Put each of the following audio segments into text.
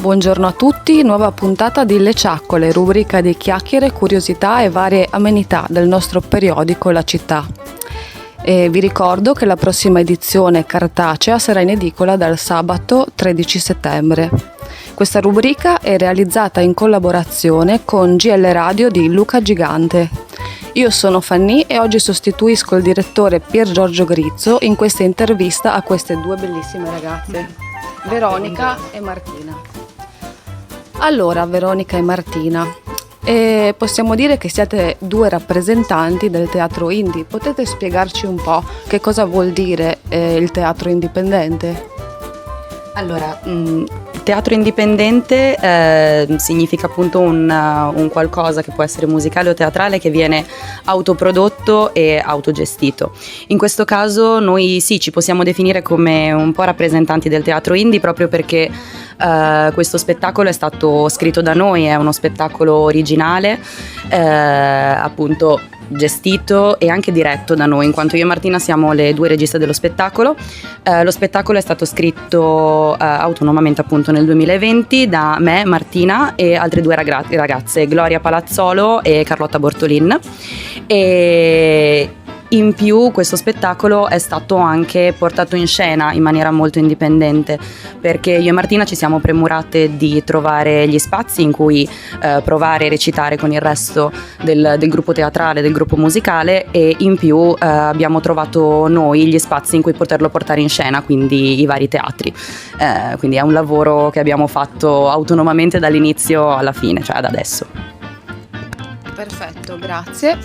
Buongiorno a tutti, nuova puntata di Le Ciaccole, rubrica di chiacchiere, curiosità e varie amenità del nostro periodico La Città. E vi ricordo che la prossima edizione cartacea sarà in edicola dal sabato 13 settembre. Questa rubrica è realizzata in collaborazione con GL Radio di Luca Gigante. Io sono Fanny e oggi sostituisco il direttore Pier Giorgio Grizzo in questa intervista a queste due bellissime ragazze, Veronica e Martina. Allora, Veronica e Martina, possiamo dire che siete due rappresentanti del teatro indie. Potete spiegarci un po' che cosa vuol dire il teatro indipendente? Allora, il teatro indipendente significa appunto un qualcosa che può essere musicale o teatrale che viene autoprodotto e autogestito. In questo caso noi sì, ci possiamo definire come un po' rappresentanti del teatro indie proprio perché questo spettacolo è stato scritto da noi, è uno spettacolo originale, appunto gestito e anche diretto da noi, in quanto io e Martina siamo le due registe dello spettacolo. Lo spettacolo è stato scritto autonomamente appunto nel 2020 da me, Martina e altre due ragazze, Gloria Palazzolo e Carlotta Bortolin. E in più questo spettacolo è stato anche portato in scena in maniera molto indipendente, perché io e Martina ci siamo premurate di trovare gli spazi in cui provare a recitare con il resto del gruppo teatrale, del gruppo musicale, e in più abbiamo trovato noi gli spazi in cui poterlo portare in scena, quindi i vari teatri. Quindi è un lavoro che abbiamo fatto autonomamente dall'inizio alla fine, cioè ad adesso. Perfetto, grazie.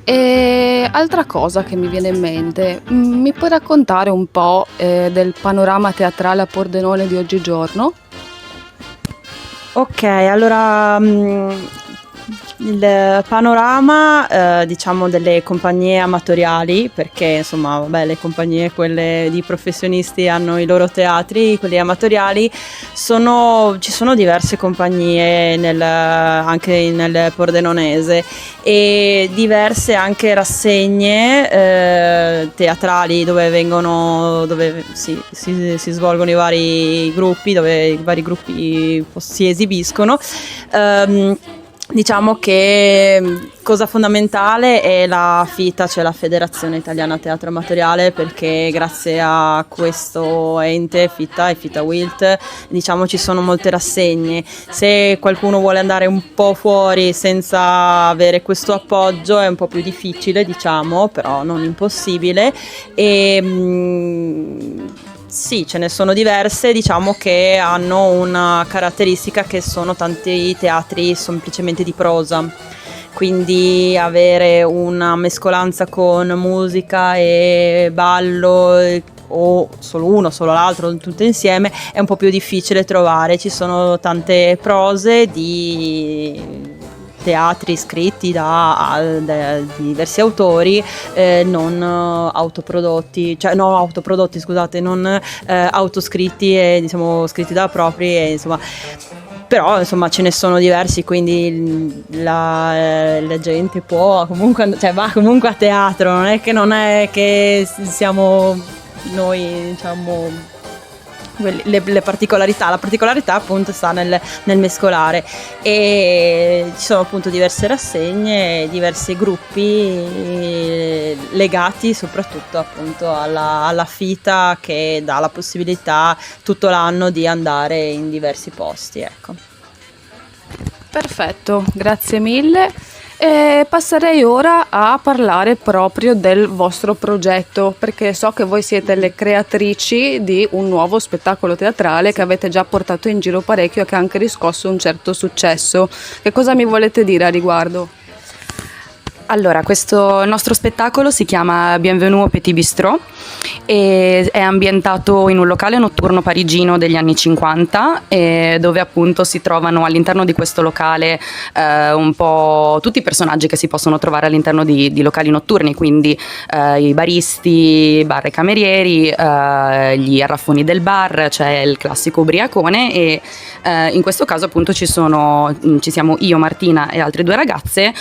E altra cosa che mi viene in mente, mi puoi raccontare un po' del panorama teatrale a Pordenone di oggigiorno? Ok, allora il panorama diciamo delle compagnie amatoriali, perché insomma vabbè, le compagnie quelle di professionisti hanno i loro teatri, quelli amatoriali ci sono diverse compagnie anche nel pordenonese e diverse anche rassegne teatrali dove si svolgono i vari gruppi, dove i vari gruppi si esibiscono. Diciamo che cosa fondamentale è la FITA, cioè la Federazione Italiana Teatro Amatoriale, perché grazie a questo ente, FITA e FITA Wilt, diciamo ci sono molte rassegne. Se qualcuno vuole andare un po' fuori senza avere questo appoggio è un po' più difficile, diciamo, però non impossibile. Sì, ce ne sono diverse, diciamo che hanno una caratteristica che sono tanti teatri semplicemente di prosa, quindi avere una mescolanza con musica e ballo o solo uno, solo l'altro, tutte insieme è un po' più difficile trovare. Ci sono tante prose di teatri scritti da diversi autori non autoscritti e diciamo scritti da propri, e insomma, però insomma ce ne sono diversi, quindi la gente può comunque, cioè va comunque a teatro, non è che siamo noi, diciamo, le particolarità. La particolarità appunto sta nel mescolare, e ci sono appunto diverse rassegne, diversi gruppi legati soprattutto appunto alla FITA, che dà la possibilità tutto l'anno di andare in diversi posti, ecco. Perfetto, grazie mille. E passerei ora a parlare proprio del vostro progetto, perché so che voi siete le creatrici di un nuovo spettacolo teatrale che avete già portato in giro parecchio e che ha anche riscosso un certo successo. Che cosa mi volete dire a riguardo? Allora, questo nostro spettacolo si chiama Bienvenue au Petit Bistrot e è ambientato in un locale notturno parigino degli anni 50, dove appunto si trovano all'interno di questo locale un po' tutti i personaggi che si possono trovare all'interno di locali notturni, quindi i baristi, bar e camerieri, gli arraffoni del bar, cioè il classico ubriacone, e in questo caso appunto ci siamo io, Martina e altre due ragazze,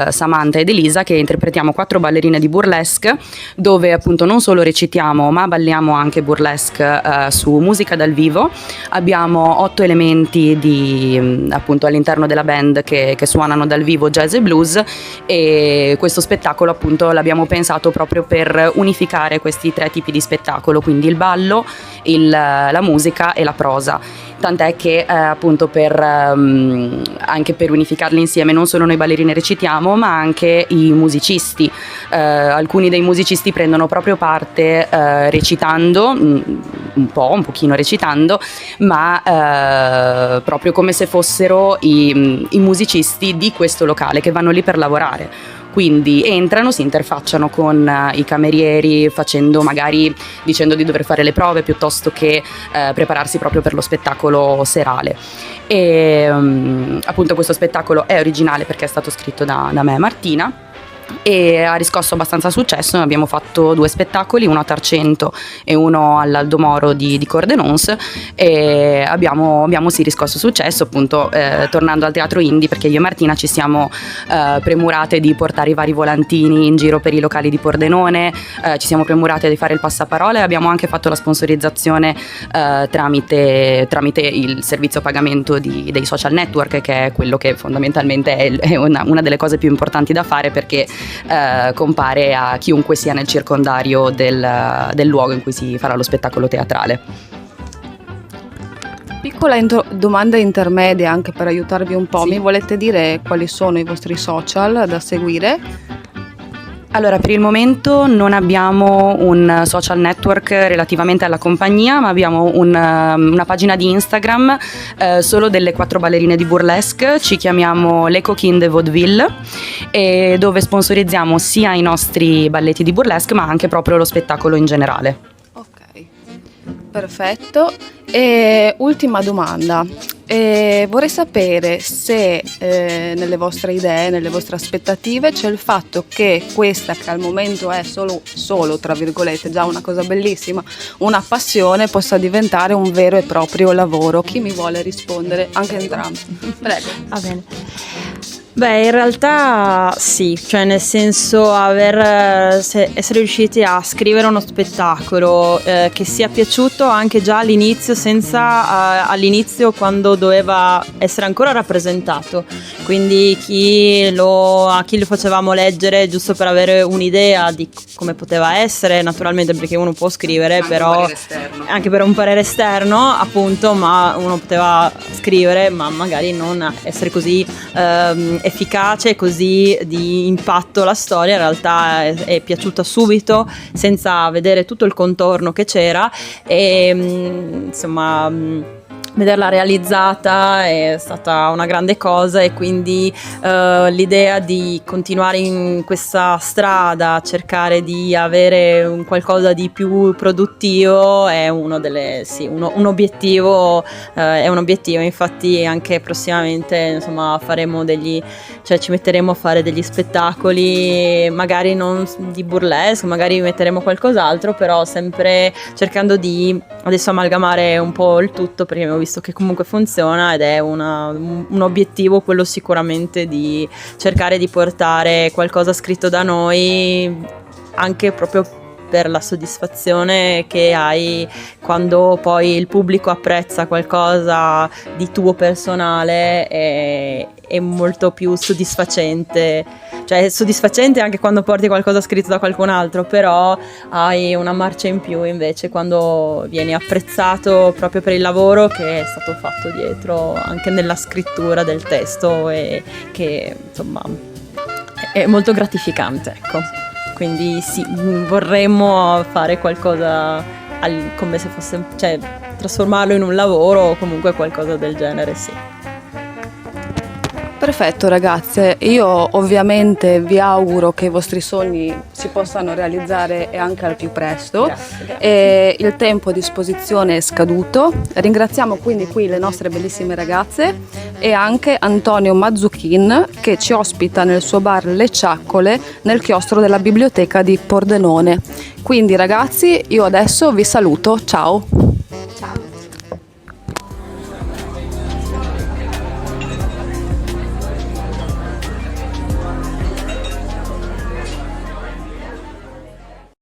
Samantha Samantha ed Elisa, che interpretiamo 4 ballerine di burlesque, dove appunto non solo recitiamo ma balliamo anche burlesque su musica dal vivo. Abbiamo 8 elementi appunto all'interno della band che suonano dal vivo jazz e blues, e questo spettacolo appunto l'abbiamo pensato proprio per unificare questi 3 tipi di spettacolo, quindi il ballo, la musica e la prosa. Tant'è che appunto anche per unificarli insieme non solo noi ballerine recitiamo, ma anche i musicisti. Alcuni dei musicisti prendono proprio parte recitando, un pochino recitando, ma proprio come se fossero i musicisti di questo locale che vanno lì per lavorare. Quindi entrano, si interfacciano con i camerieri, dicendo di dover fare le prove piuttosto che prepararsi proprio per lo spettacolo serale. E appunto questo spettacolo è originale perché è stato scritto da me e Martina, e ha riscosso abbastanza successo. Noi abbiamo fatto 2 spettacoli, uno a Tarcento e uno all'Aldo Moro di Cordenons, e abbiamo sì riscosso successo, appunto tornando al teatro indie, perché io e Martina ci siamo premurate di portare i vari volantini in giro per i locali di Pordenone, ci siamo premurate di fare il passaparola, e abbiamo anche fatto la sponsorizzazione tramite il servizio a pagamento dei social network, che è quello che fondamentalmente è una delle cose più importanti da fare, perché compare a chiunque sia nel circondario del luogo in cui si farà lo spettacolo teatrale. Piccola domanda intermedia anche per aiutarvi un po', Sì. Mi volete dire quali sono i vostri social da seguire? Allora, per il momento non abbiamo un social network relativamente alla compagnia, ma abbiamo una pagina di Instagram solo delle 4 ballerine di burlesque. Ci chiamiamo Le Coquine de Vaudeville, e dove sponsorizziamo sia i nostri balletti di burlesque ma anche proprio lo spettacolo in generale. Ok, perfetto. E ultima domanda. Vorrei sapere se nelle vostre idee, nelle vostre aspettative c'è il fatto che questa, che al momento è solo tra virgolette, già una cosa bellissima, una passione, possa diventare un vero e proprio lavoro. Chi mi vuole rispondere? Anche entrambi. Prego. Va bene. Beh, in realtà sì, cioè nel senso essere riusciti a scrivere uno spettacolo che sia piaciuto anche già all'inizio, senza all'inizio quando doveva essere ancora rappresentato, quindi a chi lo facevamo leggere giusto per avere un'idea di come poteva essere, naturalmente, perché uno può scrivere, anche però anche per un parere esterno appunto, ma uno poteva scrivere ma magari non essere così efficace, così di impatto la storia. In realtà è piaciuta subito senza vedere tutto il contorno che c'era, e insomma vederla realizzata è stata una grande cosa, e quindi l'idea di continuare in questa strada, cercare di avere un qualcosa di più produttivo è un obiettivo, infatti anche prossimamente insomma ci metteremo a fare degli spettacoli, magari non di burlesque, magari metteremo qualcos'altro, però sempre cercando di adesso amalgamare un po' il tutto, perché ho visto che comunque funziona, ed è un obiettivo quello sicuramente di cercare di portare qualcosa scritto da noi, anche proprio per la soddisfazione che hai quando poi il pubblico apprezza qualcosa di tuo personale. È molto più soddisfacente, cioè è soddisfacente anche quando porti qualcosa scritto da qualcun altro, però hai una marcia in più invece quando vieni apprezzato proprio per il lavoro che è stato fatto dietro, anche nella scrittura del testo, e che insomma è molto gratificante, ecco. Quindi sì, vorremmo fare qualcosa come se fosse, cioè trasformarlo in un lavoro o comunque qualcosa del genere, sì. Perfetto ragazze, io ovviamente vi auguro che i vostri sogni si possano realizzare e anche al più presto. Grazie. E il tempo a disposizione è scaduto. Ringraziamo quindi qui le nostre bellissime ragazze e anche Antonio Mazzucchin, che ci ospita nel suo bar Le Ciaccole nel chiostro della biblioteca di Pordenone. Quindi ragazzi, io adesso vi saluto, ciao! Ciao!